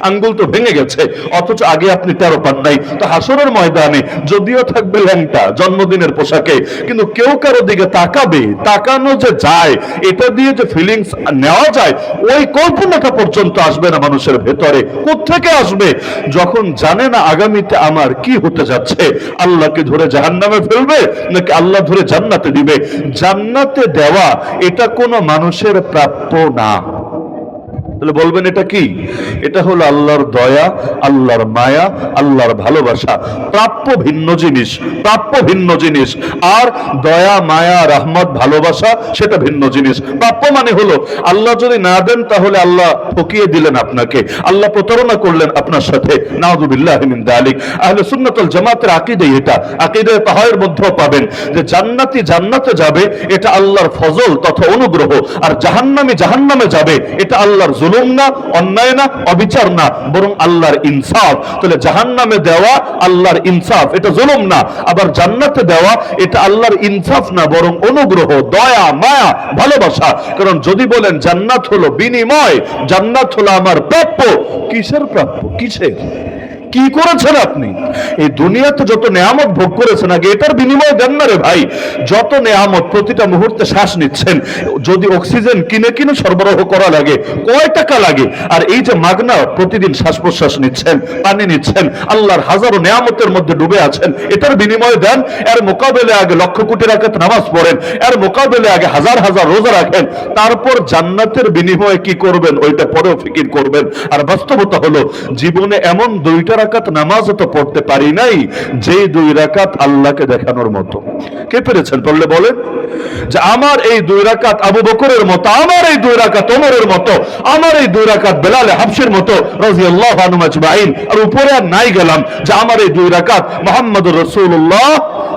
আঙ্গুল তো ভেঙে গেছে, অথচ আগে আপনি 13 পান নাই। তো হাসরের ময়দানে যদিও থাকবে ল্যাংটা জন্মদিনের পোশাকে, কিন্তু কেউ কারো দিকে তাকাবে, তাকানো যে যায়, এটা দিয়ে যে ফিলিংস নেওয়া যায়, ওই কল্পনাটা পর্যন্ত আসবে না মানুষের ভেতরে। কোত্থেকে আসবে? যখন জানে না আগামীতে আমার কি হতে যাচ্ছে, আল্লাহকে ধরে জাহান্নামে ফেলবে নাকি আল্লাহ ধরে জান্নাতে দিবে। জান্নাতে দেওয়া এটা কোনো মানুষের প্রাপ্য না। তাহলে বলবেন এটা কি? এটা হলো আল্লাহর দয়া, আল্লাহর মায়া, আল্লাহর ভালোবাসা। প্রাপ্য ভিন্ন জিনিস, প্রাপ্য ভিন্ন জিনিস, আর দয়া, মায়া, রহমত, ভালোবাসা সেটা ভিন্ন জিনিস। প্রাপ্য মানে হলো আল্লাহ যদি না দেন তাহলে আল্লাহ ঠকিয়ে দিলেন আপনাকে, আল্লাহ প্রতারণা করলেন আপনার সাথে, নাউযুবিল্লাহি মিন যালিক। আহলে সুন্নাত ওয়াল জামাতের আকীদা এটা, আকীদা তাহাওয়ের মধ্যেও পাবেন যে জান্নাতি জান্নাতে যাবে এটা আল্লাহর ফজল তথা অনুগ্রহ, আর জাহান্নামী জাহান্নামে যাবে এটা আল্লাহর জুলুম না, অন্যায় না, অবিচার না, বরং আল্লাহর ইনসাফ। তাহলে জাহান্নামে দেওয়া আল্লাহর ইনসাফ, এটা জুলুম না। আবার জান্নাতে দেওয়া এটা আল্লাহর ইনসাফ না, বরং অনুগ্রহ, দয়া, মায়া, ভালোবাসা। কারণ যদি বলেন জান্নাত হলো বিনিময়, জান্নাত হলো আমার প্রাপ্য, কিসের প্রাপ্য? কিসের? কি করেছেন আপনি? এই দুনিয়াতে যত নেয়ামত ভোগ করেছেন আগে এটার বিনিময় দেন না রে ভাই। যত নেয়ামত, প্রতিটা মুহূর্তে শ্বাস নিচ্ছেন, যদি অক্সিজেন কিনে কিনে সরবরাহ করা লাগে কয় টাকা লাগে? আর এই যে মাগনা প্রতিদিন শ্বাস প্রশ্বাস নিচ্ছেন, পানি নিচ্ছেন, আল্লাহর হাজারো নেয়ামতের মধ্যে ডুবে আছেন, এটার বিনিময় দেন। এর মোকাবেলে আগে লক্ষ কোটি রাকাত নামাজ পড়েন, এর মোকাবেলে আগে হাজার হাজার রোজা রাখেন, তারপর জান্নাতের বিনিময়ে কি করবেন ওইটা পরেও ফিকির করবেন। আর বাস্তবতা হলো জীবনে এমন 2 রাকাত নামাজ তো পড়তে পারি নাই যে 2 রাকাত আল্লাহকে দেখানোর মতো। কে পেরেছেন? পড়লে বলেন যে আমার এই 2 রাকাত আবু বকরের মতো, আমার এই 2 রাকাত ওমরের মতো, আমার এই 2 রাকাত বেলাল হাবশির মতো রাদিয়াল্লাহু আনহুম আজমাইন। আর উপরে আর নাই গেলাম যে আমার এই 2 রাকাত মুহাম্মদুর রাসূলুল্লাহ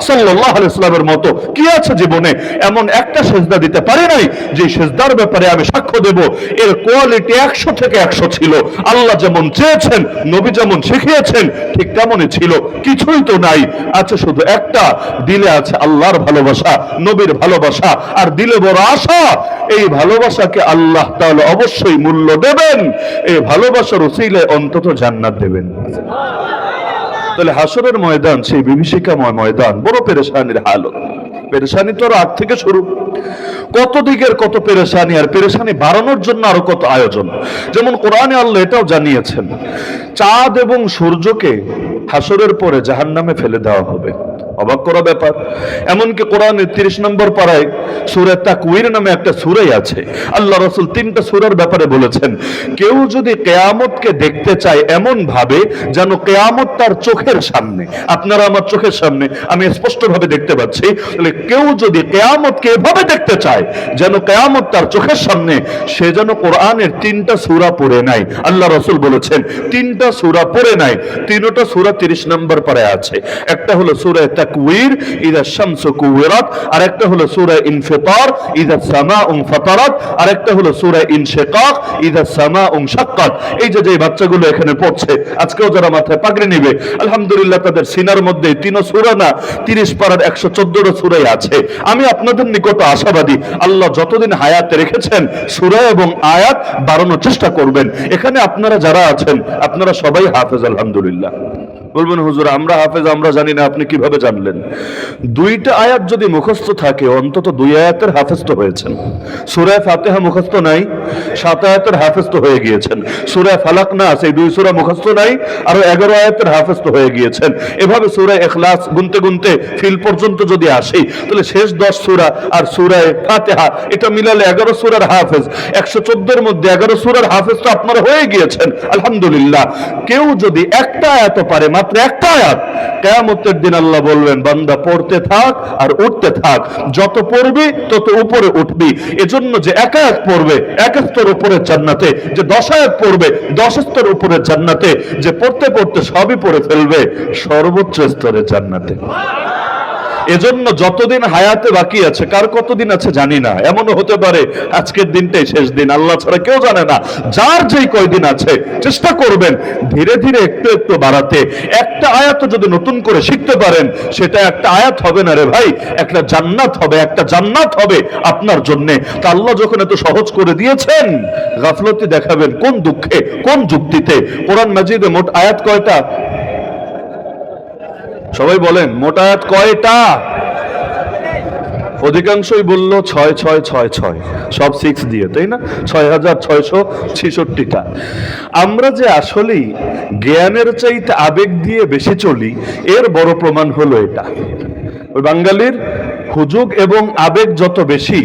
সাল্লাল্লাহু আলাইহি ওয়াসাল্লামের মতো। কি আছে জীবনে? এমন একটা সিজদা দিতে পারি নাই যে সিজদার ব্যাপারে আমি সাক্ষ্য দেব এর কোয়ালিটি 100 থেকে 100 ছিল। আল্লাহ যেমন চেয়েছেন, নবী যেমন শিখিয়েছেন ঠিক তেমনই ছিল। কিছুই তো নাই, আছে শুধু একটা, দিলে আছে আল্লাহর ভালোবাসা, নবীর ভালোবাসা, আর দিলে বড় আশা এই ভালোবাসাকে আল্লাহ তাআলা অবশ্যই মূল্য দেবেন, এই ভালোবাসার উসিলায় অন্তত জান্নাত দেবেন। তাহলে হাসরের ময়দান সেই বিভীষিকাময় ময়দান, বড় পেরেশানির হালত। পেরেশানি তো আগ থেকে শুরু, কত দিকের কত পেরেশানি, আর পেরেশানি বাড়ানোর জন্য আরো কত আয়োজন। যেমন কোরআনে আল্লাহ এটাও জানিয়েছেন, চাঁদ এবং সূর্যকে হাসরের পরে জাহান্নামে ফেলে দেওয়া হবে। অবাক করা ব্যাপার। এমনকি কোরআনের 30 নম্বর পারায় সূরা তাকওয়ির নামে একটা সূরাই আছে। আল্লাহ রাসূল 3টা সূরার ব্যাপারে বলেছেন, কেউ যদি কিয়ামতকে দেখতে চায় এমন ভাবে যেন কিয়ামত তার চোখের সামনে, আপনারা আমার চোখের সামনে, আমি স্পষ্ট ভাবে দেখতে পাচ্ছি, তাহলে কেউ যদি কিয়ামতকে এভাবে দেখতে চায় যেন কিয়ামত তার চোখের সামনে, সে যেন কোরআনের 3টা সূরা পড়ে নাই। আল্লাহ রাসূল বলেছেন 3টা সূরা পড়ে নাই। 3টা সূরা 30 নম্বর পারায় আছে। একটা হলো সূরা তাকওয়ির, ইযা শামসু কুওয়িরাত, আর একটা হলো সূরা ইনফিতার, ইযা সামাউ ফাতারাত, আর একটা হলো সূরা ইনশিকাক, ইযা সামাউ শাক্কাত। এই যে বাচ্চাগুলো এখানে পড়ছে, আজকেও যারা মাথায় পাগড়ি নেবে, আলহামদুলিল্লাহ তাদের সিনার মধ্যে 3 সূরা না 30 পারার 114টা সূরাই আছে। আমি আপনাদের নিকট আশাবাদী, আল্লাহ যতদিন হায়াতে রেখেছেন সূরা এবং আয়াত বাড়ানোর চেষ্টা করবেন। এখানে আপনারা যারা আছেন আপনারা সবাই হাফেজ আলহামদুলিল্লাহ। বলবেন হুজুর আমরা হাফেজ, আমরা জানি না, আপনি কিভাবে জানলেন? 2টা আয়াত যদি মুখস্থ থাকে অন্তত 2 আয়াতের হাফেজ তো হয়েছেন। সূরা ফাতিহা মুখস্থ নাই, 7 আয়াতের হাফেজ তো হয়ে গিয়েছেন। সূরা ফালাক না সেই 2 সূরা মুখস্থ নাই, আর 11 আয়াতের হাফেজ তো হয়ে গিয়েছেন। এভাবে সূরা ইখলাস গুনতে গুনতে ফিল পর্যন্ত যদি আসি, তাহলে শেষ 10 সূরা আর সূরা ফাতিহা এটা মিলালে 11 সূরার হাফেজ। 114 এর মধ্যে 11 সূরার হাফেজ তো আপনারা হয়ে গিয়েছেন আলহামদুলিল্লাহ। কেউ যদি একটা আয়াত পারে, মাত্র একটা আয়াত, কিয়ামতের দিন আল্লাহ বলবেন বান্দা পড়তে থাক আর উঠতে থাক, যত পড়বি তত উপরে উঠবি। এজন্য যে 1 আয়াত পড়বে 1 স্তর উপরে জান্নাতে, যে 10 আয়াত পড়বে 10 স্তর উপরে জান্নাতে, যে পড়তে পড়তে সবই পড়ে ফেলবে সর্বোচ্চ স্তরে জান্নাতে। এজন্য যতদিন হায়াতে বাকি আছে, কার কতদিন আছে জানি না, এমনও হতে পারে আজকের দিনটাই শেষ দিন, আল্লাহ ছাড়া কেউ জানে না। যার যেই কয়দিন আছে চেষ্টা করবেন ধীরে ধীরে একটু একটু বাড়াতে। একটা আয়াত যদি নতুন করে শিখতে পারেন, সেটা একটা আয়াত হবে না রে ভাই, একটা জান্নাত হবে, একটা জান্নাত হবে আপনার জন্য। তা আল্লাহ যখন এত সহজ করে দিয়েছেন, গাফলতি দেখাবেন কোন দুঃখে, কোন যুক্তিতে? কোরআন মাজিদে মোট আয়াত কয়টা? সবাই বলেন, মোট আয়াত কয়টা? অধিকাংশই বলল 66666, সব 6 দিয়ে, তাই না? 6666টা। আমরা যে আসলেই জ্ঞানের চাইতে আবেগ দিয়ে বেশি চলি, এর বড় প্রমাণ হলো এটা। ওই বাঙালির হুজুগ এবং আবেগ যত বেশি,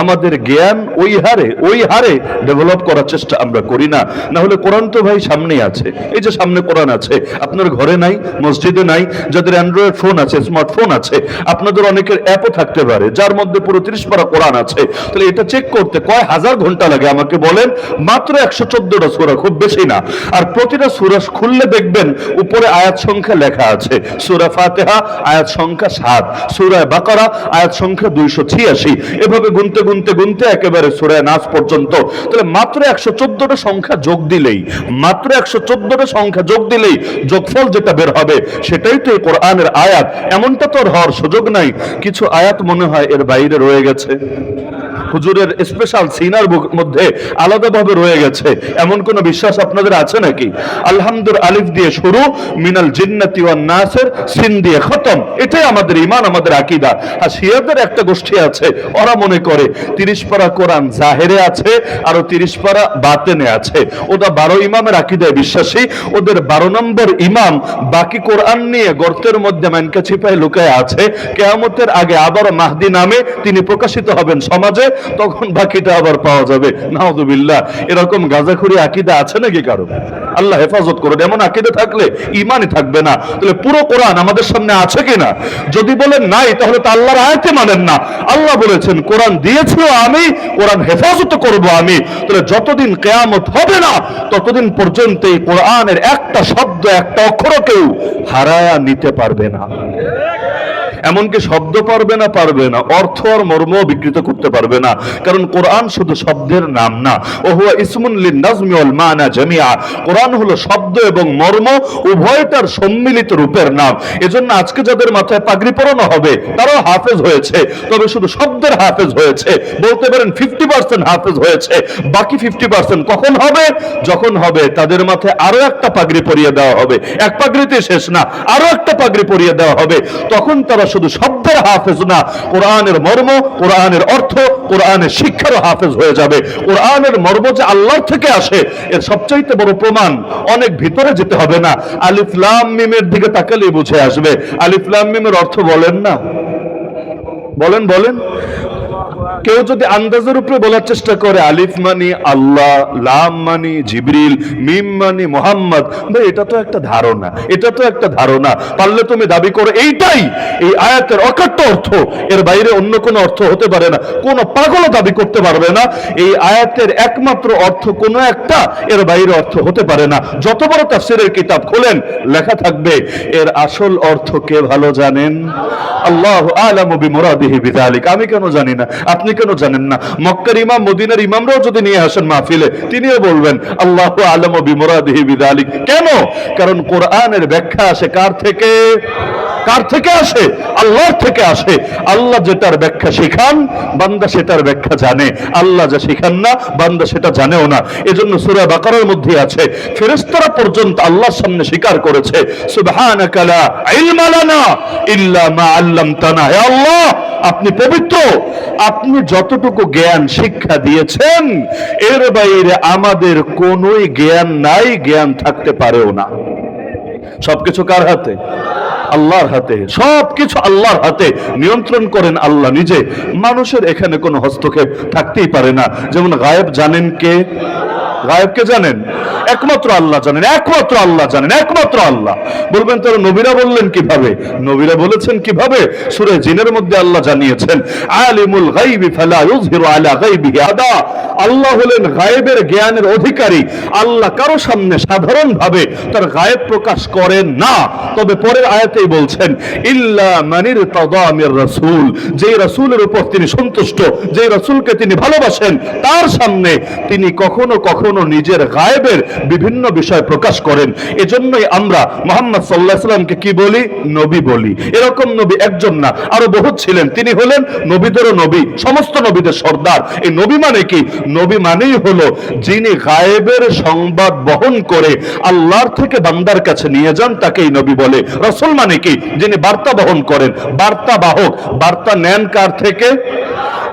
আমাদের জ্ঞান ওই হারে ডেভেলপ করার চেষ্টা আমরা করি না। না হলে কোরআন তো ভাই সামনেই আছে, এই যে সামনে কোরআন আছে, আপনার ঘরে নাই, মসজিদে নাই। যাদের অ্যান্ড্রয়েড ফোন আছে, স্মার্টফোন আছে, আপনাদের অনেকের অ্যাপও থাকতে পারে যার মধ্যে পুরো 30 পারা কোরআন আছে। তাহলে এটা চেক করতে কয় হাজার ঘন্টা লাগে আমাকে বলেন? মাত্র 114টা সূরা, খুব বেশি না। আর প্রতিটা সূরা খুললে দেখবেন উপরে আয়াত সংখ্যা লেখা আছে। সূরা ফাতিহা আয়াত সংখ্যা 7, সূরা বাকারা আয়াত সংখ্যা 286, এভাবে গুনতে গুনতে গুনতে একেবারে সূরা নাস পর্যন্ত। তাহলে মাত্র 114টা সংখ্যা যোগ দিলেই, মাত্র 114টা সংখ্যা যোগ দিলেই যোগফল যেটা বের হবে সেটাই তো এই কোরআনের আয়াত। এমনটা তো হওয়ার সুযোগ নাই কিছু আয়াত মনে হয় এর বাইরে রয়ে গেছে, হুজুরের স্পেশাল সিনার মধ্যে আলাদাভাবে রয়ে গেছে, এমন কোন বিশ্বাস আপনাদের আছে নাকি? আলহামদুলিল্লাহ আলিফ দিয়ে শুরু, মিনাল জিন্নাতি ওয়ান নাসের সিন দিয়ে খতম, এটাই আমাদের ঈমান, আমাদের আকীদা। আর শিয়াদের একটা গোষ্ঠী আছে, ওরা মনে করে 30 পারা কোরআন জাহেরে আছে আর 30 পারা বাতেনে আছে। ওটা 12 ইমামের আকীদায় বিশ্বাসী। ওদের 12 নম্বর ইমাম বাকি কোরআন নিয়ে গর্তের মধ্যে মানকা ছিপায় লুকায় আছে। কিয়ামতের আগে আবার মাহদি নামে তিনি প্রকাশিত হবেন সমাজে, তখন বাকিটা আবার পাওয়া যাবে। নাউযুবিল্লাহ, এরকম গাঁজাখুরি আকীদা আছে নাকি কারো? আল্লাহ হেফাজত করুন। এমন আকীদা থাকলে ঈমানই থাকবে না। তাহলে পুরো কোরআন আমাদের সামনে আছে কিনা? যদি বলেন নাই, তাহলে তো আল্লাহর আয়াতে মানেন না। আল্লাহ বলেছেন কোরআন দিয়েছি আমি, কোরআন হেফাজত করব আমি। তাহলে যতদিন কিয়ামত হবে না ততদিন পর্যন্ত এই কোরআনের একটা শব্দ, একটা অক্ষরও কেউ হারায়া নিতে পারবে না। এমনকি শব্দ পারবে না, অর্থ আর মর্ম বিকৃত করতে পারবে না। কারণ কোরআন শুধু শব্দের নাম না, ওহুয়া ইসমুন লিন-নাজমি ওয়াল মানা জামিআ। কোরআন হলো শব্দ এবং মর্ম উভয়টার সম্মিলিত রূপের নাম। এজন্য আজকে যাদের মাথায় পাগড়ি পরানো হবে তারাও হাফেজ হয়েছে, তবে শুধু শব্দের হাফেজ হয়েছে। বলতে পারেন 50% হাফেজ হয়েছে, বাকি 50% কখন হবে? যখন হবে তাদের মাথায় আরো একটা পাগড়ি পরিয়ে দেওয়া হবে। এক পাগড়িতে শেষ না, আরো একটা পাগড়ি পরিয়ে দেওয়া হবে। তখন তারা শুধু শব্দের হাফেজ না, কোরআনের মর্ম, কোরআনের অর্থ, কোরআনের শিক্ষারও হাফেজ হয়ে যাবে। কোরআনের মর্ম যে আল্লাহর থেকে আসে এর সবচাইতে বড় প্রমাণ, অনেক ভিতরে যেতে হবে না, আলিফ লাম মিমের দিকে তাকালেই বুঝে আসবে। আলিফ লাম মিমের অর্থ বলেন না, বলেন। কেউ যদি আন্দাজের উপরে বলার চেষ্টা করে আলিফ মানি আল্লাহ, লাম মানি জিবরিল, মিম মানি মুহাম্মদ, ভাই এটা তো একটা ধারণা, পারলে তুমি দাবি করো এইটাই এই আয়াতের অকাট্য অর্থ, এর বাইরে অন্য কোনো অর্থ হতে পারে না। কোন পাগলও দাবি করতে পারবে না এই আয়াতের একমাত্র অর্থ কোনো একটা, এর বাইরে অর্থ হতে পারে না। যত বড় তাফসীরের কিতাব খোলেন লেখা থাকবে এর আসল অর্থ কে ভালো জানেন? আল্লাহু আ'লামু বিমুরাদিহি বিযালিক। আমি কেন জানি না, আপনি কেন জানেন না? মক্কার ইমাম, মদিনার ইমামরাও যদি নিয়ে আসেন মাহফিলে, তিনিও বলবেন আল্লাহু আ'লামু বিমুরাদিহি বিযালিক। কেন? কারণ কোরআনের ব্যাখ্যা আসে কার থেকে? আসে? আল্লাহর থেকে আসে। আল্লাহ যেটার ব্যাখ্যা শিখান বান্দা সেটার ব্যাখ্যা জানে, আল্লাহ যা শিখান না বান্দা সেটা জানেও না। এজন্য সূরা বাকারার মধ্যে আছে, ফেরেশতারা পর্যন্ত আল্লাহর সামনে স্বীকার করেছে সুবহানাকা লা ইলমা লানা ইল্লা মা আল্লামতানা। হে আল্লাহ, আপনি পবিত্র, আপনি যতটুকু জ্ঞান শিক্ষা দিয়েছেন এর বাইরে আমাদের কোনোই জ্ঞান নাই, জ্ঞান থাকতে পারেও না। সবকিছু কার হাতে? আল্লাহর হাতে। সবকিছু আল্লাহর হাতে, নিয়ন্ত্রণ করেন আল্লাহ নিজে। মানুষের এখানে কোনো হস্তক্ষেপ থাকতেই পারে না। যেমন গায়েব জানেন কে? গায়েব কে জানেন? একমাত্র আল্লাহ জানেন, একমাত্র আল্লাহ জানেন, একমাত্র আল্লাহ। বলবেন তাহলে নবীরা বললেন কিভাবে? নবীরা বলেছেন কিভাবে? সূরা জিনের মধ্যে আল্লাহ জানিয়েছেন, আলিমুল গায়বি ফালা ইউযহিরু আলা গায়বিহি আহাদা। আল্লাহ হলেন গায়েবের জ্ঞানের অধিকারী। আল্লাহ কারো সামনে সাধারণ ভাবে তার গায়েব প্রকাশ করেন না। তবে পরের আয়াতেই বলছেন, ইল্লা মানির তাদা মির রাসূল, যেই রাসূলের উপর তিনি সন্তুষ্ট, যেই রাসূলকে তিনি ভালোবাসেন, তার সামনে তিনি কখনো কখনো নিজের গায়েবের বিভিন্ন বিষয় প্রকাশ করেন। এজন্যই আমরা মুহাম্মদ সাল্লাল্লাহু আলাইহি সাল্লামকে কি বলি? নবী বলি। এরকম নবী একজন না, আরো বহুত ছিলেন। তিনি হলেন নবীদেরও নবী, সমস্ত নবীদের সর্দার। এই নবী মানে কি? নবী মানেই হলো যিনি গায়েবের সংবাদ বহন করে আল্লাহর থেকে বান্দার কাছে নিয়ে যান, তাকেই নবী বলে। রাসূল মানে কি? যিনি বার্তা বহন করেন, বার্তা বাহক। বার্তা নেন কার থেকে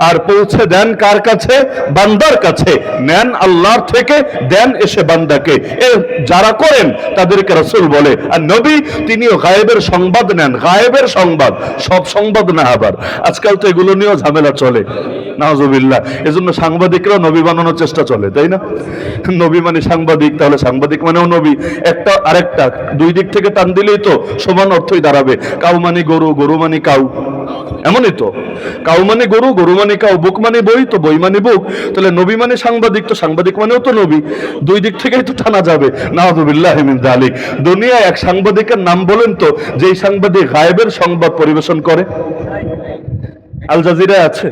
আর পৌঁছে দেন কার কাছে? বান্দার কাছে। নেন আল্লাহর থেকে, দেন এসে বান্দাকে। এ যারা করেন তাদেরকে রাসূল বলে। আর নবী তিনিও গায়েবের সংবাদ নেন, গায়েবের সংবাদ, সব সংবাদ না। আবার আজকাল তো এগুলো নিয়েও ঝামেলা চলে, নাউজুবিল্লাহ। এজন্য সাংবাদিকরাও নবী বানানোর চেষ্টা চলে, তাই না? নবী মানে সাংবাদিক, তাহলে সাংবাদিক মানেও নবী। একটা আরেকটা দুই দিক থেকে টান দিলেই তো সমান অর্থই দাঁড়াবে। কাউ মানে গরু, গরু মানে কাউ, এমনই তো। কাউ মানে গরু, গরু মানে কাউ, বুক মানে বই, তো বই মানে বুক। তাহলে নবী মানে সাংবাদিক, তো সাংবাদিক মানেও তো নবী। দুই দিক থেকেই তো টানা যাবে, নাউযুবিল্লাহি মিন যালিক। দুনিয়ায় এক সাংবাদিকের নাম বলেন তো, যেই সাংবাদিক গায়েবের সংবাদ পরিবেশন করে? আল জাজিরা আছে,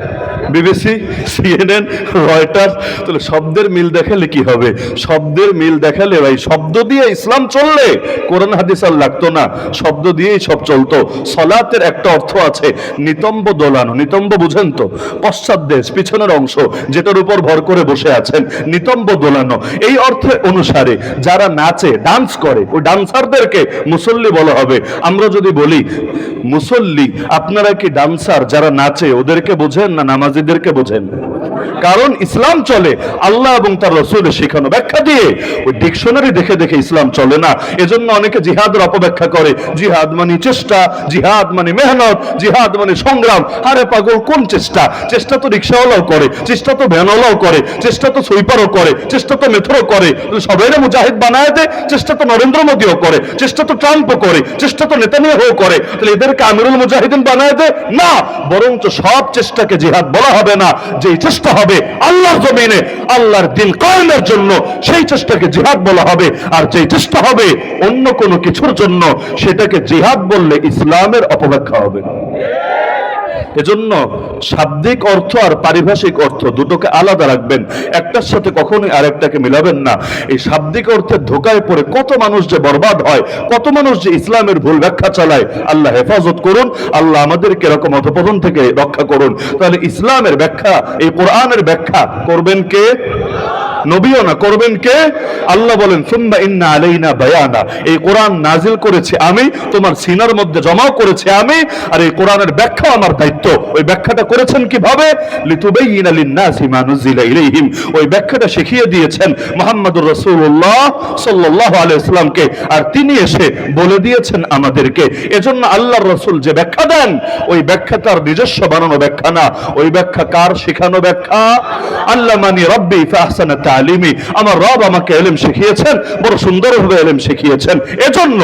বিবিসি, সিএনএন, রয়টার্স। তাহলে শব্দের মিল দেখালে কি হবে? শব্দের মিল দেখালে ভাই, শব্দ দিয়ে ইসলাম চললে কোরআন হাদিস আর লাগতো না, শব্দ দিয়েই সব চলতো। সলাতের একটা অর্থ আছে নিতম্ব দোলানো। নিতম্ব বুঝেন তো? পশ্চাৎ দেশ, পিছনের অংশ, যেটার উপর ভর করে বসে আছেন, নিতম্ব দোলানো। এই অর্থে অনুসারে যারা নাচে, ডান্স করে, ওই ডান্সারদেরকে মুসল্লি বলা হবে। আমরা যদি বলি মুসল্লি, আপনারা কি ডান্সার যারা নাচে ওদেরকে বোঝেন না নামাজিদেরকে বোঝেন? কারণ ইসলাম চলে আল্লাহ এবং তার রাসূলের শেখানো ব্যাখ্যা দিয়ে। ওই ডিকশনারি দেখে দেখে ইসলাম চলে না। এজন্য অনেকে জিহাদের অপব্যাখ্যা করে। জিহাদ মানে চেষ্টা, জিহাদ মানে মেহনত, জিহাদ মানে সংগ্রাম। আরে পাগল, কোন চেষ্টা? চেষ্টা তো রিকশাওয়ালাও করে, চেষ্টা তো ভ্যানওয়ালাও করে, চেষ্টা তো সুইপারও করে, চেষ্টা তো মেথরও করে। সবাইরে মুজাহিদ বানায় দেয়। চেষ্টা তো নরেন্দ্র মোদীও করে, চেষ্টা তো ট্রাম্পও করে, চেষ্টা তো নেতানিয়াহুও করে। তাহলে এদেরকে আমিরুল মুজাহিদিন বানায় দেয় না। বরঞ্চ সব চেষ্টাকে জিহাদ বলা হবে না। যেই চেষ্টা হবে আল্লাহর জমিনে আল্লাহর দ্বীন কায়েমের জন্য, সেই চেষ্টাকে জিহাদ বলা হবে। আর যেই চেষ্টা হবে অন্য কোনো কিছুর জন্য, সেটাকে জিহাদ বললে ইসলামের অপব্যাখ্যা হবে। এজন্য শাব্দিক অর্থ আর পারিভাষিক অর্থ দুটোকে আলাদা রাখবেন, একটার সাথে কখনোই আরেকটাকে মিলাবেন না। এই শাব্দিক অর্থের ধোকায় পড়ে কত মানুষ যে বরবাদ হয়, কত মানুষ যে ইসলামের ভুল ব্যাখ্যা চালায়। আল্লাহ হেফাজত করুন, আল্লাহ আমাদেরকে এরকম অধপতন থেকে রক্ষা করুন। তাহলে ইসলামের ব্যাখ্যা, এই কোরআনের ব্যাখ্যা করবেন কে? নবীও না, করবেন কে? আল্লাহ বলেন, সুম্মা ইন্না আলাইনা বায়ানা। এই কোরআন নাজিল করেছি আমি, তোমার সিনার মধ্যে জমাও করেছি আমি, আর এই কোরআনের ব্যাখ্যা আমার দায়িত্ব। ওই ব্যাখ্যাটা করেছেন কিভাবে? লিতুবাইয়িনা লিন-নাসি মা নুজিলা ইলাইহিম। ওই ব্যাখ্যাটা শিখিয়ে দিয়েছেন মুহাম্মদুর রাসূলুল্লাহ সাল্লাল্লাহু আলাইহি ওয়াসাল্লামকে, আর তিনি এসে বলে দিয়েছেন আমাদেরকে। এজন্য আল্লাহর রাসূল যে ব্যাখ্যা দেন, ওই ব্যাখ্যা তার নিজস্ব বানানো ব্যাখ্যা না। ওই ব্যাখ্যা কার শেখানো ব্যাখ্যা? আল্লামানি রাব্বি ফাহসানা তালিমি। আমার রব আমাকে ইলম শিখিয়েছেন, বড় সুন্দরভাবে ইলম শিখিয়েছেন। এজন্য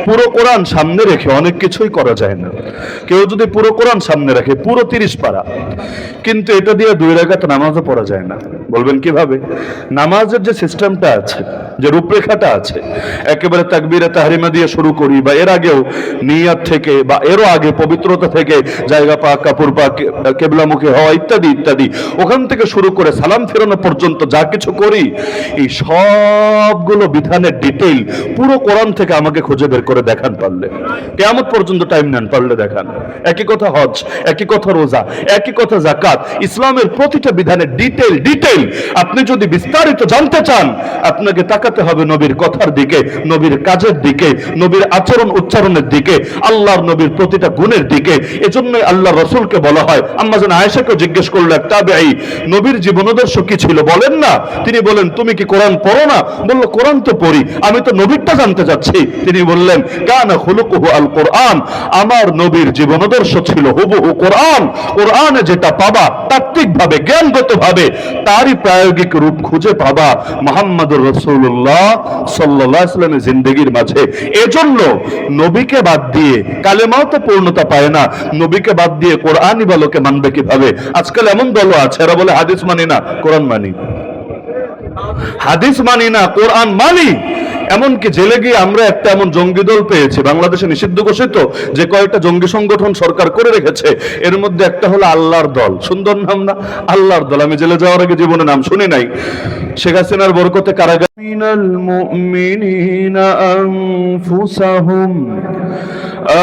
পুরো কোরআন সামনে রেখে অনেক কিছুই করা যায় না। কেউ যদি পুরো কোরআন সামনে রাখে, পুরো 30 পারা, কিন্তু এটা দিয়ে 2 রাকাত নামাজও পড়া যায় না। বলবেন কিভাবে? নামাজের যে সিস্টেমটা আছে, যে রূপরেখাটা আছে, একেবারে তাকবীরে তাহরিমা দিয়ে শুরু করি, বা এর আগেও নিয়াত থেকে, বা এরও আগে পবিত্রতা থেকে, জায়গা পাক, কাপড় পাক, কিবলামুখী হওয়া ইত্যাদি ইত্যাদি, ওখান থেকে শুরু করে সালাম ফেরানো পর্যন্ত যা কিছু করি, এই সবগুলো বিধানের ডিটেইল পুরো কোরআন থেকে আমাকে খুঁজে বের করে দেখান পারলে। কিয়ামত পর্যন্ত টাইম নেন, পারলে দেখান। একই কথা হজ, একই কথা রোজা, একই কথা যাকাত। ইসলামের প্রতিটা বিধানের ডিটেইল আপনি যদি বিস্তারিত জানতে চান, আপনাকে তাকাতে তাকাতে হবে নবীর কথার দিকে, নবীর কাজের দিকে, নবীর আচরণ উচ্চারণের দিকে, আল্লাহর নবীর প্রতিটা গুণের দিকে। এজন্যই আল্লাহ রসুলকে বলা হয়, আম্মা জান আয়েশাকে জিজ্ঞেস করলো এক তাবেঈ, নবীর জীবনাদর্শ কি ছিল বলেন না। তিনি বলেন, তুমি কি কোরআন পড়ো না? বলল, কোরআন তো পড়ি, আমি তো নবীরটা জানতে চাচ্ছি। তিনি বললেন, কানা খুলুকুহু আল কোরআন, আমার নবীর জীবনাদর্শ ছিল হুবহু কোরআন। কোরআনে যেটা পাবা তাত্ত্বিকভাবে, জ্ঞানগতভাবে তারই প্রায়োগিক রূপ খুঁজে পাবা মুহাম্মদুর রাসূলুল্লাহ সাল্লাল্লাহু আলাইহি ওয়াসাল্লামের জিন্দেগির মাঝে। এজন্য নবীকে বাদ দিয়ে কালেমাও তো পূর্ণতা পায় না, নবীকে বাদ দিয়ে কোরআনই বা লোকে মানবে কিভাবে? আজকাল এমন দল আছে, এরা বলে হাদিস মানি না, কোরআন মানি, হাদিস মানি না, কোরআন মানি। এমনকি জেলে গিয়ে আমরা একটা এমন জঙ্গি দল পেয়েছি, বাংলাদেশে নিষিদ্ধ ঘোষিত যে কয়েকটা জঙ্গি সংগঠন সরকার করে রেখেছে, এর মধ্যে একটা হলো আল্লাহর দল। সুন্দর নাম না, আল্লাহর দল। আমি জেলে যাওয়ার আগে জীবনে নাম শুনি নাই। শেখ হাসিনার বরকতে কারাগার মিনাল মুমিনিনা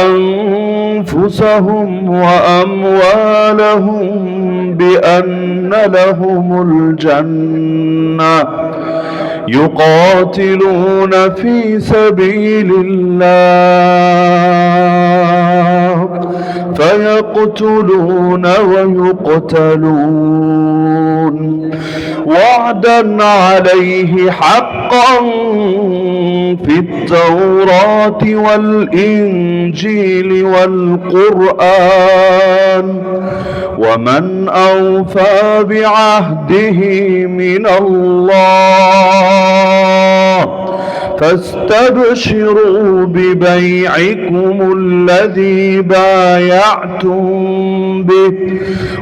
أنفسهم وأموالهم بأن لهم الجنة يقاتلون في سبيل الله فيقتلون ويقتلون وعدا عليه حقا في التوراة والإنجيل والقرآن ومن أوفى بعهده من الله فاستبشروا ببيعكم الذي بايعتم به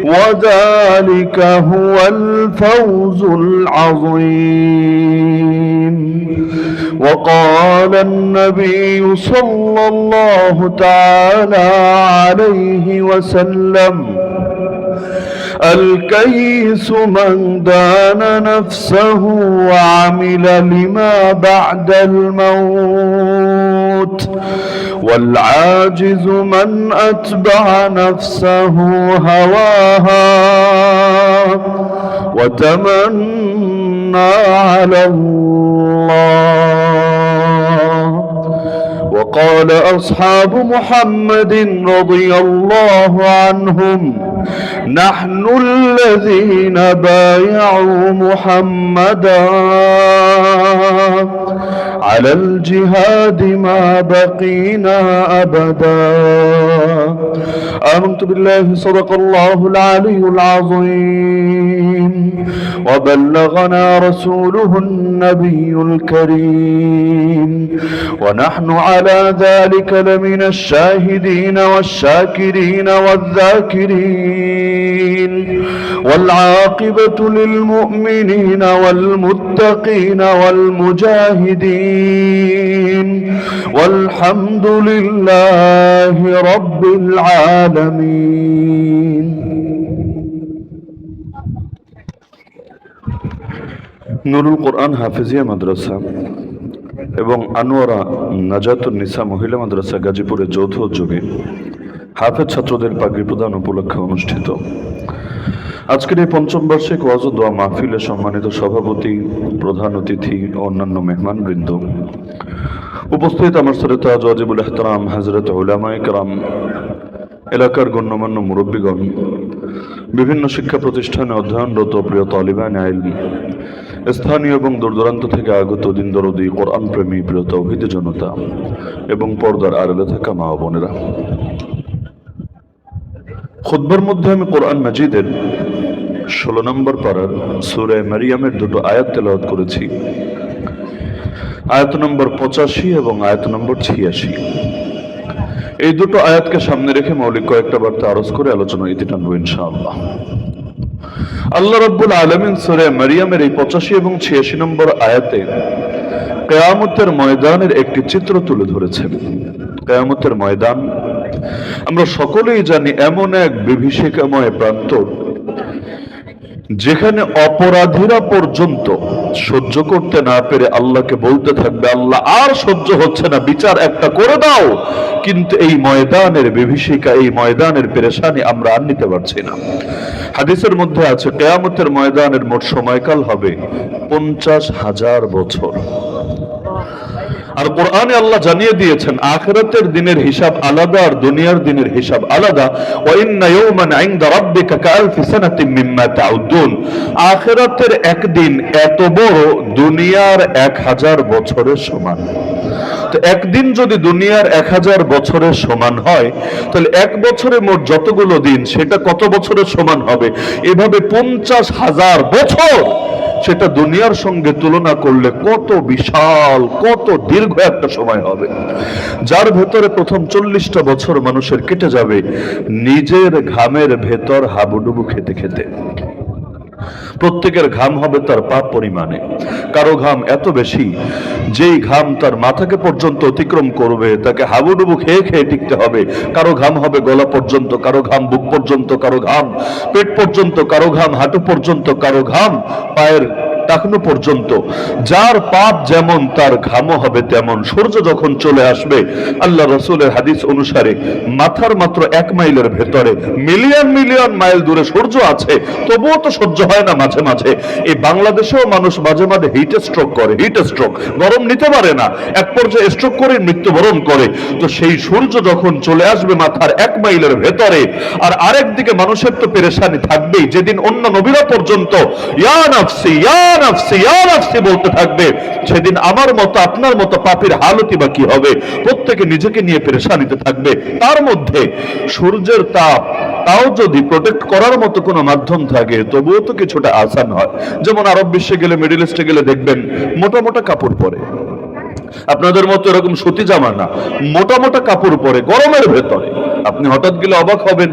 وذلك هو الفوز العظيم. وقال النبي صلى الله تعالى عليه وسلم الكيس من دان نفسه وعمل لما بعد الموت والعاجز من أتبع نفسه هواها وتمنى على الله. وقال أصحاب محمد رضي الله عنهم نحن الذين بايعوا محمدا على الجهاد ما بقينا أبدا. آمنت بالله صدق الله العلي العظيم وبلغنا رسوله النبي الكريم ونحن على ذلك لمن الشاهدين والشاكرين والذاكرين والعاقبة للمؤمنين والمتقين والمجاهدين والحمد لله رب العالمين. নুরুল কোরআন হাফেজিয়া মাদ্রাসা এবং আনোয়ারা নাজাতুন নিসা মহিলা মাদ্রাসা গাজীপুরের যৌথ উদ্যোগে হাফেজ ছাত্রদের পাগড়ি প্রদান উপলক্ষে অনুষ্ঠিত আজকের এই পঞ্চম বার্ষিক ওয়াজ ও দোয়া মাহফিলে সম্মানিত সভাপতি, প্রধান অতিথি ও অন্যান্য মেহমানবৃন্দ, উপস্থিত আমার শ্রোতা ওয়াজিবুল ইহতারাম হযরত উলামায়ে কেরাম, এলাকার গণ্যমান্য মুরব্বীগণ, বিভিন্ন শিক্ষা প্রতিষ্ঠানে অধ্যয়নরত প্রিয় তালিবান ইলম, স্থানীয় এবং দূরদূরান্ত থেকে আগত দিন দরদি কোরআন প্রেমী প্রিয় তাওহীদি জনতা এবং পর্দার আড়ালে থাকা মা ও বোনেরা, খুতবার মধ্যে আমি কোরআন মাজিদের 16 নম্বর পারার সূরা মারিয়ামের দুটো আয়াত তেলাওয়াত করেছি, আয়াত নম্বর 85 এবং আয়াত নম্বর 86। এই দুটো আয়াতকে সামনে রেখে মৌলিক কয়েকটা বার্তা আরজ করে আলোচনা ইতি টানবো ইনশাআল্লাহ। আল্লাহ রাব্বুল আলামিন সূরা মারিয়ামের এই 85 এবং 86 নম্বর আয়াতে কিয়ামতের ময়দানের একটি চিত্র তুলে ধরেছেন। কিয়ামতের ময়দান আমরা সকলেই জানি এমন এক বিভীষিকাময় প্রান্তর, যেখানে অপরাধীরা পর্যন্ত সহ্য করতে না পেরে আল্লাহকে বলতে থাকবে, আল্লাহ আর সহ্য হচ্ছে না, বিচার একটা করে দাও। কিন্তু এই ময়দানের বিভীষিকা, এই ময়দানের পেরেশানি আমরা আর নিতে পারছি না। হাদিসের মধ্যে আছে কিয়ামতের ময়দানের মোট সময়কাল হবে 50,000 বছর। আর কোরআনে আল্লাহ জানিয়ে দিয়েছেন আখিরাতের দিনের হিসাব আলাদা আর দুনিয়ার দিনের হিসাব আলাদা। ওয়া ইন্না ইয়াওমান ইনদা রাব্বিকা কাআলফি সানাতিন মিম্মা তাউদ্দুন। আখিরাতের একদিন এত বড় দুনিয়ার 1000 বছরের সমান। তো একদিন যদি দুনিয়ার 1000 বছরের সমান হয়, তাহলে এক বছরে মোট যতগুলো দিন সেটা কত বছরের সমান হবে? এভাবে 50,000 বছর সেটা দুনিয়ার সঙ্গে তুলনা করলে কত বিশাল, কত দীর্ঘ একটা সময় হবে, যার ভেতরে প্রথম 40টা বছর মানুষের কেটে যাবে নিজের ঘামের ভেতর হাবুডুবু খেতে খেতে। প্রত্যেকের ঘাম হবে তার পাপ পরিমাণে। কারো ঘাম এত বেশি যেই ঘাম তার মাথাকে পর্যন্ত অতিক্রম করবে তাকে হাবুডুবু খেয়ে খেয়ে টিকতে হবে। কারো ঘাম হবে গলা পর্যন্ত, কারো ঘাম বুক পর্যন্ত, কারো ঘাম পেট পর্যন্ত, কারো ঘাম হাঁটু পর্যন্ত, কারো ঘাম পায়ের টাকনু পর্যন্ত। যার পাপ যেমন তার ঘামও হবে তেমন। সূর্য যখন চলে আসবে, আল্লাহ রাসূলের হাদিস অনুসারে মাথার মাত্র 1 মাইলের ভেতরে মিলিয়ন মিলিয়ন মাইল দূরে সূর্য আছে, তবুও তো সহ্য হয় না মাঝে মাঝে। এই বাংলাদেশেও মানুষ মাঝে মাঝে হিট স্ট্রোক করে, হিট স্ট্রোক, গরম নিতে পারে না, এক পর্যায়ে স্ট্রোক করে মৃত্যুবরণ করে। তো সেই সূর্য যখন চলে আসবে মাথার 1 মাইলের ভেতরে, আর আরেক দিকে মানুষের তো পেরেশানি থাকবেই। যেদিন অন্য নবীরা পর্যন্ত ইয়া নাফসি ইয়া নাফসি ইয়া নাফসি বলতে থাকবে, সেদিন আমার মতো আপনার মতো পাপীর হালতই বা কি হবে? প্রত্যেকে নিজেকে নিয়ে পেরেশানিতে থাকবে। তার মধ্যে সূর্যের তাপ তাও যদি প্রোটেক্ট করার মতো কোনো মাধ্যম থাকে তবুও তো কিছুটা আসান হয়। যেমন আরব বিশ্বে গেলে, মিডল ইস্টে গেলে দেখবেন মোটা মোটা কাপড় পরে, আপনাদের মতো এরকম সুতি জামা না, মোটা মোটা কাপড় পরে গরমের ভেতরে। আপনি হঠাৎ গেলে অবাক হবেন,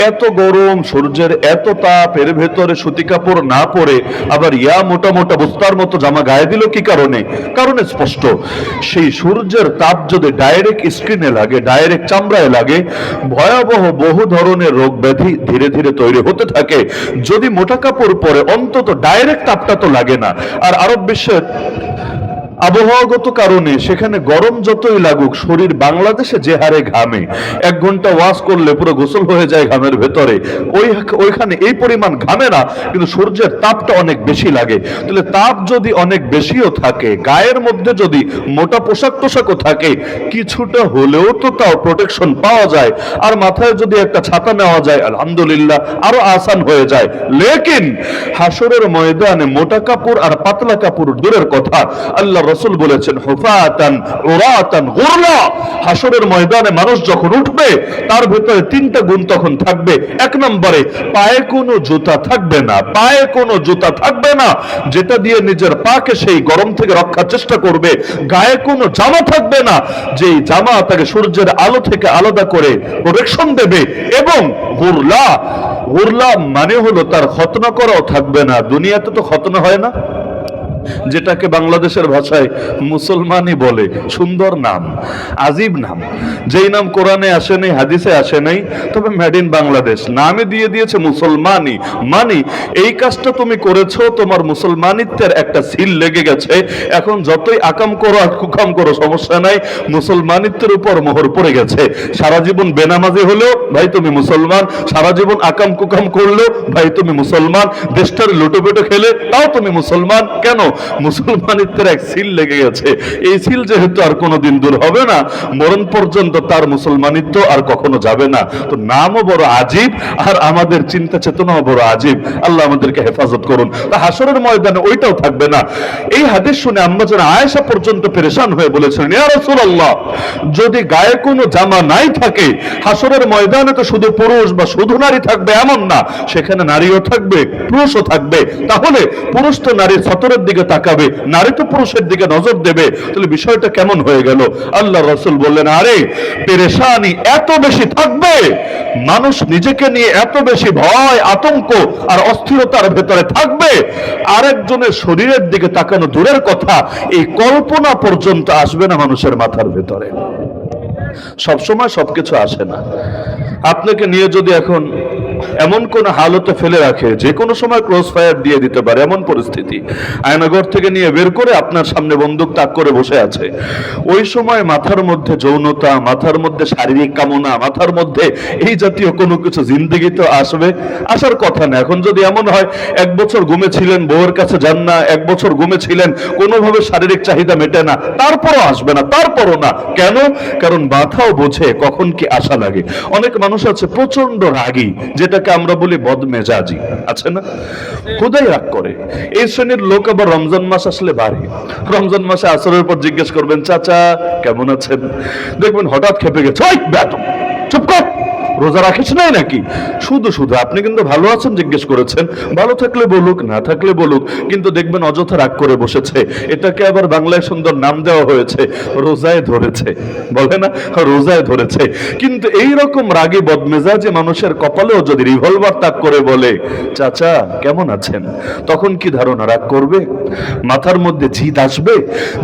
এত গরম, সূর্যের এত তাপ, এর ভেতরে সুতি কাপড় না পরে আবার ইয়া মোটা মোটা বস্তার মতো জামা গায়ে দিল কি কারণে? কারণে স্পষ্ট, সেই সূর্যের তাপ যদি ডাইরেক্ট স্কিনে লাগে, ডাইরেক্ট চামড়ায় লাগে, ভয়াবহ বহু ধরনের রোগ ব্যাধি ধীরে ধীরে তৈরি হতে থাকে। যদি মোটা কাপড় পরে অন্তত ডাইরেক্ট তাপটা তো লাগে না। আর আরব বিশ্বের আবহাওয়াগত কারণে সেখানে গরম যতই লাগুক, শরীর বাংলাদেশে যে হারে ঘামে, 1 ঘন্টা ওয়াশ করলে পুরো গোসল হয়ে যায় ঘামের ভেতরে, ওইখানে এই পরিমাণ ঘামে না, কিন্তু সূর্যের তাপটা অনেক বেশি লাগে। তাহলে তাপ যদি অনেক বেশিও থাকে, গায়ের মধ্যে যদি মোটা পোশাক টোশাকও থাকে, কিছুটা হলেও তো তাও প্রোটেকশন পাওয়া যায়। আর মাথায় যদি একটা ছাতা নেওয়া যায়, আলহামদুলিল্লাহ, আরো আসান হয়ে যায়। লেকিন হাসরের ময়দানে মোটা কাপড় আর পাতলা কাপড় দূরের কথা, আল্লাহ রাসূল বলেছেন হুফাতান উরাতান গুরলা। হাসরের ময়দানে মানুষ যখন উঠবে তার ভিতরে 3টা গুণ তখন থাকবে। 1 নম্বরে পায়ে কোনো জুতা থাকবে না, পায়ে কোনো জুতা থাকবে না যেটা দিয়ে নিজের পাকে সেই গরম থেকে রক্ষার চেষ্টা করবে। গায়ে কোনো জামা থাকবে না যেই জামা তাকে সূর্যের আলো থেকে আলাদা করে প্রোটেকশন দেবে। এবং গুরলা, গুরলা মানে হলো তার খতনা করাও থাকবে না। দুনিয়াতে তো খতনা হয় না, যেটাকে বাংলাদেশের ভাষায় মুসলমানই বলে। সুন্দর নাম, আজীব নাম, যেই নাম কোরআনে আসে নাই, হাদিসে আসে নাই, তবে মেড ইন বাংলাদেশ নামে দিয়ে দিয়েছে মুসলমানি। মানি এই কাজটা তুমি করেছো, তোমার মুসলমানিত্বের একটা সিল লেগে গেছে। এখন যতই আকাম করো আর কুকাম করো সমস্যা নাই, মুসলমানিত্বের উপর মোহর পড়ে গেছে। সারা জীবন বেনামাজি হলেও ভাই তুমি মুসলমান, সারা জীবন আকাম কুকাম করলেও ভাই তুমি মুসলমান, দেশটার লুটোপুটো খেলে তাও তুমি মুসলমান। কেন? মুসলমানিত্বের এক সিল লেগে গেছে। এই সিল যেহেতু আর কোনোদিন দূর হবে না, মরণ পর্যন্ত তার মুসলমানিত্ব আর কখনো যাবে না। তো নামও বড় আজীব, আর আমাদের চিন্তা চেতনাও বড় আজীব। আল্লাহ আমাদেরকে হেফাজত করুন। তা হাসরের ময়দানে ওইটাও থাকবে না। এই হাদিস শুনে আম্মা জান আয়েশা পর্যন্ত পেরেশান হয়ে বলেছেন, ইয়া রাসূলুল্লাহ, যদি গায়ে কোনো জামা নাই থাকে, হাসরের ময়দানে তো শুধু পুরুষ বা শুধু নারী থাকবে এমন না, সেখানে নারীও থাকবে, পুরুষও থাকবে। তাহলে পুরুষ তো নারীর সতরের দিকে তাকাবে, নারী তো পুরুষের দিকে নজর দেবে। তাহলে বিষয়টা কেমন হয়ে গেল? আল্লাহ রাসূল বললেন, আরে পেরেশানি এত বেশি থাকবে, মানুষ নিজেকে নিয়ে এত বেশি ভয়, আতঙ্ক আর অস্থিরতার ভেতরে থাকবে, আরেকজনের শরীরের দিকে তাকানো দূরের কথা, এই কল্পনা পর্যন্ত আসবে না মানুষের মাথার ভেতরে। সবসময় সবকিছু আসে না। আপনাকে নিয়ে যদি এখন এমন কোন হালতে ফেলে রাখে যে কোনো সময় ক্রস ফায়ার দিয়ে দিতে পারে, এমন পরিস্থিতি। আয়নাঘর থেকে নিয়ে বের করে আপনার সামনে বন্দুক তাক করে বসে আছে। ওই সময় মাথার মধ্যে যৌনতা, মাথার মধ্যে শারীরিক কামনা, মাথার মধ্যে এই জাতীয় কোনো কিছু জিন্দেগি তো আসবে, আসার কথা না। এখন যদি এমন হয় 1 বছর ঘুমেছিলেন, বউয়ের কাছে যান না, 1 বছর ঘুমেছিলেন, কোনোভাবে শারীরিক চাহিদা মেটে না, তারপরও আসবে না, তারপরও না। কেন? কারণ মাথাও বোঝে কখন কি আশা লাগে। অনেক মানুষ আছে প্রচন্ড রাগী, যেটাকে আমরা বলি বদমেজাজি, আছে না? খুদাই রাগ করে। এই শ্রেণীর লোক আবার রমজান মাস আসলে বাড়ে। রমজান মাসে আসরের পর জিজ্ঞেস করবেন, চাচা কেমন আছেন? দেখবেন হঠাৎ খেপে গেছে, ওই বেয়াদব, চুপ কর, রোজা রাখিস নাই নাকি? শুধু শুধু আপনি কিন্তু ভালো আছেন জিজ্ঞেস করেছেন, ভালো থাকলে বলুক, না থাকলে বলুক, কিন্তু দেখবেন অযথা রাগ করে বসেছে। এটাকে আবার বাংলায় সুন্দর নাম দেওয়া হয়েছে, রোজায় ধরেছে। বলে না, রোজায় ধরেছে। কিন্তু এই রকম রাগী বদমেজাজি মানুষের কপালেও যদি রিভলভার তাক করে বলে, চাচা কেমন আছেন, তখন কি ধারণা রাগ করবে? মাথার মধ্যে জিদ আসবে?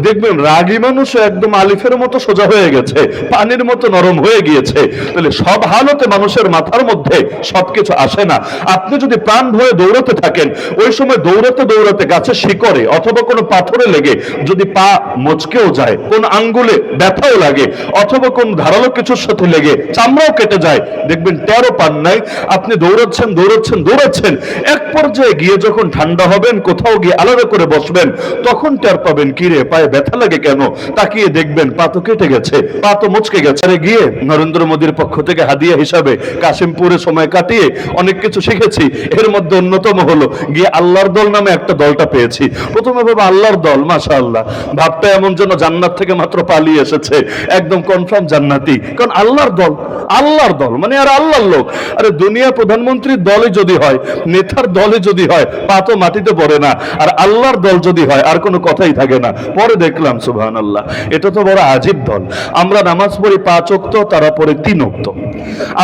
দেখবেন রাগী মানুষও একদম আলিফের মতো সোজা হয়ে গেছে, পানির মতো নরম হয়ে গিয়েছে। তাহলে সব হালতে মানুষের মাথার মধ্যে সবকিছু আসে না। আপনি যদি প্রাণ ভয়ে দৌড়াতে থাকেন, ওই সময় দৌড়াতে দৌড়াতে গাছের শিকড়ে অথবা কোনো পাথরে লেগে যদি পা মচকেও যায়, কোন আঙ্গুলে ব্যথাও লাগে, অথবা কোন ধারালো কিছুর সাথে লেগে চামড়াও কেটে যায়, দেখবেন টেরও পান নাই। আপনি দৌড়াচ্ছেন দৌড়াচ্ছেন দৌড়াচ্ছেন, এক পর্যায়ে গিয়ে যখন ঠান্ডা হবেন, কোথাও গিয়ে আলাদা করে বসবেন, তখন টের পাবেন কিরে পায়ে ব্যথা লাগে কেন? তাকিয়ে দেখবেন পা তো কেটে গেছে, পা তো মচকে গেছে। আরে গিয়ে নরেন্দ্র মোদীর পক্ষ থেকে হাদিয়া হিসাবে কাশিমপুরে সময় কাটিয়ে অনেক কিছু শিখেছি। এর মধ্যে অন্যতম হলো গিয়ে আল্লাহর দল নামে একটা দলটা পেয়েছি। প্রথমে ভাবে আল্লাহর দল, মাশাআল্লাহ, ভাবটা এমন যেন জান্নাত থেকে মাত্র পালিয়ে এসেছে, একদম কনফার্ম জান্নাতি। কারণ আল্লাহর দল, আল্লাহর দল মানে আর আল্লাহর লোক। আরে দুনিয়া প্রধানমন্ত্রীর দলে যদি হয়, নেতার দলে যদি হয়, পা তো মাটিতে পড়ে না। আর আল্লাহর দল যদি হয় আর কোনো কথাই থাকে না। পরে দেখলাম সুবহানাল্লাহ, এটা তো বড় আজীব দল। আমরা নামাজ পড়ি 5 ওয়াক্ত, তারা পড়ে 3 ওয়াক্ত।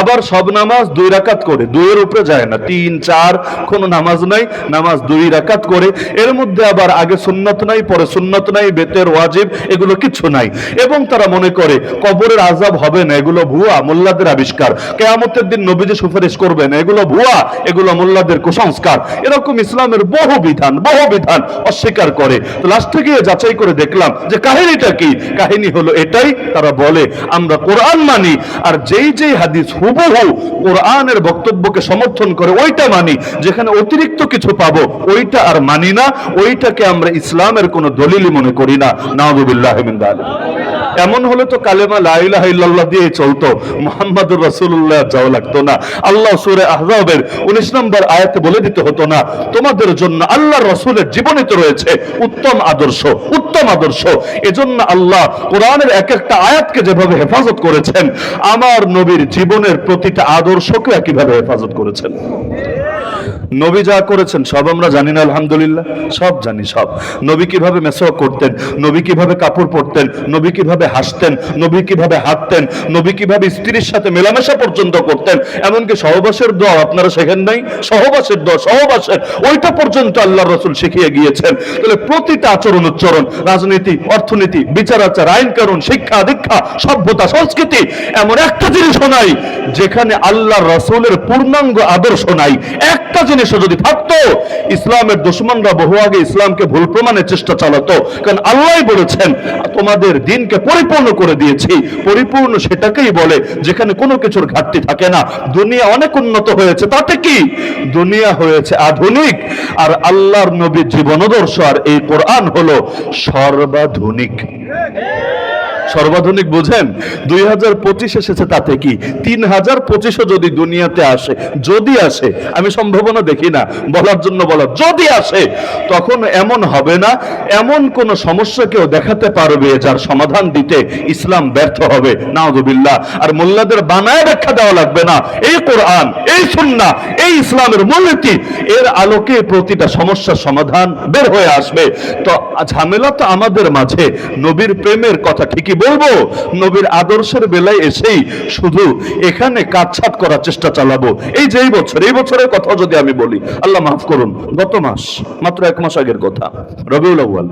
আবার সব নামাজ 2 রাকাত করে, 2 এর উপরে যায় না, 3, 4 কোনো নামাজ নাই, নামাজ 2 রাকাত করে। এর মধ্যে আবার আগে সুন্নত নাই, পরে সুন্নত নাই, বেতের ওয়াজিব এগুলো কিছু নাই। এবং তারা মনে করে কবরের আযাব হবে না, এগুলো ভুয়া, মোল্লাদের আবিষ্কার। কিয়ামতের দিন নবীজি সুপারিশ করবেন, এগুলো ভুয়া, এগুলো মোল্লাদের কুসংস্কার। এরকম ইসলামের বহু বিধান অস্বীকার করে। তো লাস্টে গিয়ে যাচাই করে দেখলাম যে কাহিনীটা কি। কাহিনী হলো এটাই, তারা বলে আমরা কোরআন মানি, আর যেই যেই হাদিস হুবহু কোরআনের বক্তব্যকে সমর্থন করে ওইটা মানি, যেখানে অতিরিক্ত কিছু পাবো ওইটা আর মানি না, ওইটাকে আমরা ইসলামের কোনো দলিলই মনে করি না। নাউযুবিল্লাহি মিন যালিক। এমন হলে তো কালেমা লা ইলাহা ইল্লাল্লাহ দিয়ে চলতো, মুহাম্মাদুর রাসূলুল্লাহ যাওয়া লাগতো না। আল্লাহ সূরা আহজাবের 19 নম্বর আয়াতে বলে দিতে হতো না, তোমাদের জন্য আল্লাহর রাসূলের জীবনীতে রয়েছে উত্তম আদর্শ, উত্তম আদর্শ। এজন্য আল্লাহ কোরআনের এক একটা আয়াতকে যেভাবে হেফাজত করেছেন, আমার নবীর জীবনের প্রতিটা আদর্শকে কিভাবে হেফাজত করেছেন। নবী যা করেছেন সব আমরা জানি না, আলহামদুলিল্লাহ, সব জানি। সব নবী কিভাবে মেসওয়াক করতেন, নবী কিভাবে কাপড় পরতেন, নবী কিভাবে হাসতেন, নবী কিভাবে হাঁটতেন, নবী কিভাবে স্ত্রীর সাথে মেলামেশা পর্যন্ত করতেন। এমনকি সহবাসের দোয়া আপনারা শেখেন নাই? সহবাসের দোয়া, সহবাসের ওইটা পর্যন্ত আল্লাহর রাসূল শিখিয়ে গিয়েছেন। তাহলে প্রতিটা আচরণ উচ্চারণ, রাজনীতি, অর্থনীতি, বিচার আচার, আইন কানুন, শিক্ষা দীক্ষা, সভ্যতা, সংস্কৃতি, এমন একটা জিনিসও নাই যেখানে আল্লাহর রাসূলের পূর্ণাঙ্গ আদর্শ নাই। একটা জিনিসও যদি থাকতো, ইসলামের দুশমনরা বহু আগে ইসলামকে ভুল প্রমাণের চেষ্টা চালাতো। কারণ আল্লাহই বলেছেন তোমাদের দ্বীনকে পরিপূর্ণ করে দিয়েছি। পরিপূর্ণ সেটাকেই বলে যেখানে কোনো কিছুর ঘাটতি থাকে না। দুনিয়া অনেক উন্নত হয়েছে, তাতে কি? দুনিয়া হয়েছে আধুনিক, আর আল্লাহর নবীর জীবনাদর্শ আর এই কোরআন হলো সর্বাধুনিক। সর্বাধুনিক বুঝেন? 2025 এসেছে, তাতে কি? 3025 যদি দুনিয়াতে আসে, যদি আসে, আমি সম্ভাবনা দেখি না, বলার জন্য বলা, যদি আসে, তখন এমন হবে না এমন কোন সমস্যা কেউ দেখাতে পারবে যার সমাধান দিতে ইসলাম ব্যর্থ হবে। নাউযুবিল্লাহ। আর মোল্লাদের বানায় ব্যাখ্যা দেওয়া লাগবে না। এই কোরআন, এই সুন্নাহ, এই ইসলামের মূলনীতি, এর আলোকে প্রতিটা সমস্যার সমাধান বের হয়ে আসবে। তো ঝামেলা তো আমাদের মাঝে। নবীর প্রেমের কথা ঠিকই বলবো, নবীর আদর্শের বেলায় এসেই শুধু এখানে কাটছাট করার চেষ্টা চালাবো। এই যে এই বছরের কথা যদি আমি বলি, আল্লাহ মাফ করুন, গত মাস, মাত্র 1 মাস আগের কথা, রবিউল আউয়াল,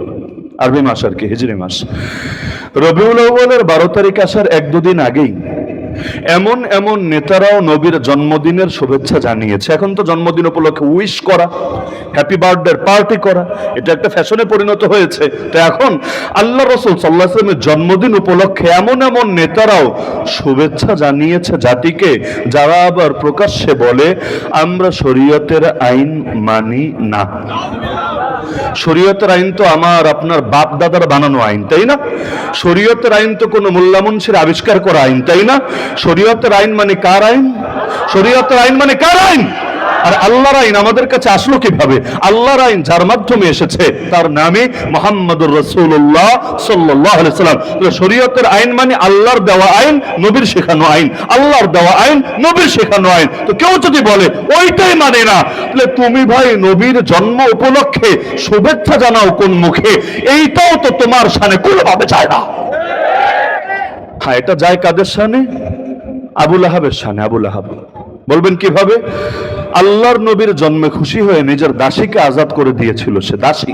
আরবি মাস আর কি, হিজরি মাস। রবিউল আউয়ালের 12 তারিখ আসার 1-2 দিন আগেই এমন এমন নেতারাও নবীর জন্মদিনের শুভেচ্ছা জানিয়েছে। এখন তো জন্মদিন উপলক্ষে উইশ করা, হ্যাপি বার্থডে পার্টি করা, এটা একটা ফ্যাশনে পরিণত হয়েছে। তো এখন আল্লাহ রাসূল সাল্লাল্লাহু আলাইহি ওয়াসাল্লামের জন্মদিন উপলক্ষে এমন এমন নেতারাও শুভেচ্ছা জানিয়েছে জাতিকে, যারা আবার প্রকাশ্যে বলে আমরা শরীয়তের আইন মানি না। শরীয়তের আইন তো আমার আপনার বাপ দাদার বানানো আইন, তাই না? শরীয়তের আইন তো কোনো মোল্লা মুন্সির আবিষ্কার করা আইন, তাই না? শরীয়তের আইন মানে কার আইন? শরীয়তের আইন মানে কার আইন? আর আল্লাহর আইন আমাদের কাছে আসলো কিভাবে? আল্লাহর আইন যার মাধ্যমে এসেছে তার নামে মুহাম্মদুর রাসূলুল্লাহ সাল্লাল্লাহু আলাইহি সাল্লাম। শরীয়তের আইন মানে আল্লাহর দেওয়া আইন, নবীর শেখানো আইন। আল্লাহর দেওয়া আইন, নবীর শেখানো আইন। তো কেউ যদি বলে ওইটাই মানে না, তাহলে তুমি ভাই নবীর জন্ম উপলক্ষে শুভেচ্ছা জানাও কোন মুখে? এইটাও তো তোমার শানে কোনোভাবে যায় না। হ্যাঁ, এটা যায় কাদের শানে? আবু লাহাবের শানে। আবু লাহাব বলবেন কিভাবে? আল্লাহর নবীর জন্মে খুশি হয়ে নিজের দাসীকে আজাদ করে দিয়েছিল। সে দাসী,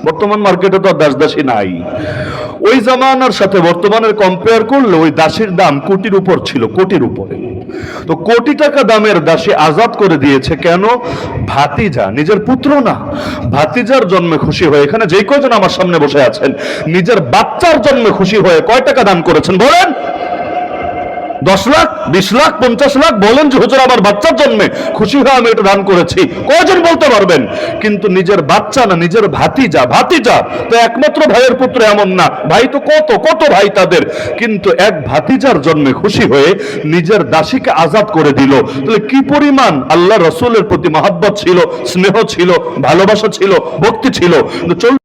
বর্তমান মার্কেটে তো দাস দাসী নাই। ওই জামানার সাথে বর্তমানের কম্পেয়ার করলে ওই দাসীর দাম কোটির উপর ছিল, কোটির উপরে। তো কোটি টাকা দামের দাসী আজাদ করে দিয়েছে কেন? ভাতিজা, নিজের পুত্র না, ভাতিজার জন্মে খুশি হয়ে। এখানে যেই কয়জন আমার সামনে বসে আছেন নিজের বাচ্চার জন্মে খুশি হয়ে কয় টাকা দান করেছেন বলেন? 10 লাখ, 20 লাখ, 50 লাখ? বলেন যে হুজুর আমার বাচ্চার জন্মে খুশি হয়ে আমি এটা দান করেছি। কয়জন বলতে পারবেন? কিন্তু নিজের বাচ্চা না, নিজের ভাতিজা। ভাতিজা তো একমাত্র ভাইয়ের পুত্র এমন না, ভাই তো কত কত ভাই তাদের। কিন্তু এক ভাতিজার জন্মে খুশি হয়ে নিজের দাসীকে আজাদ করে দিল। তাহলে কি পরিমাণ আল্লাহ রাসূলের প্রতি মহব্বত ছিল, স্নেহ ছিল, ভালোবাসা ছিল, ভক্তি ছিল।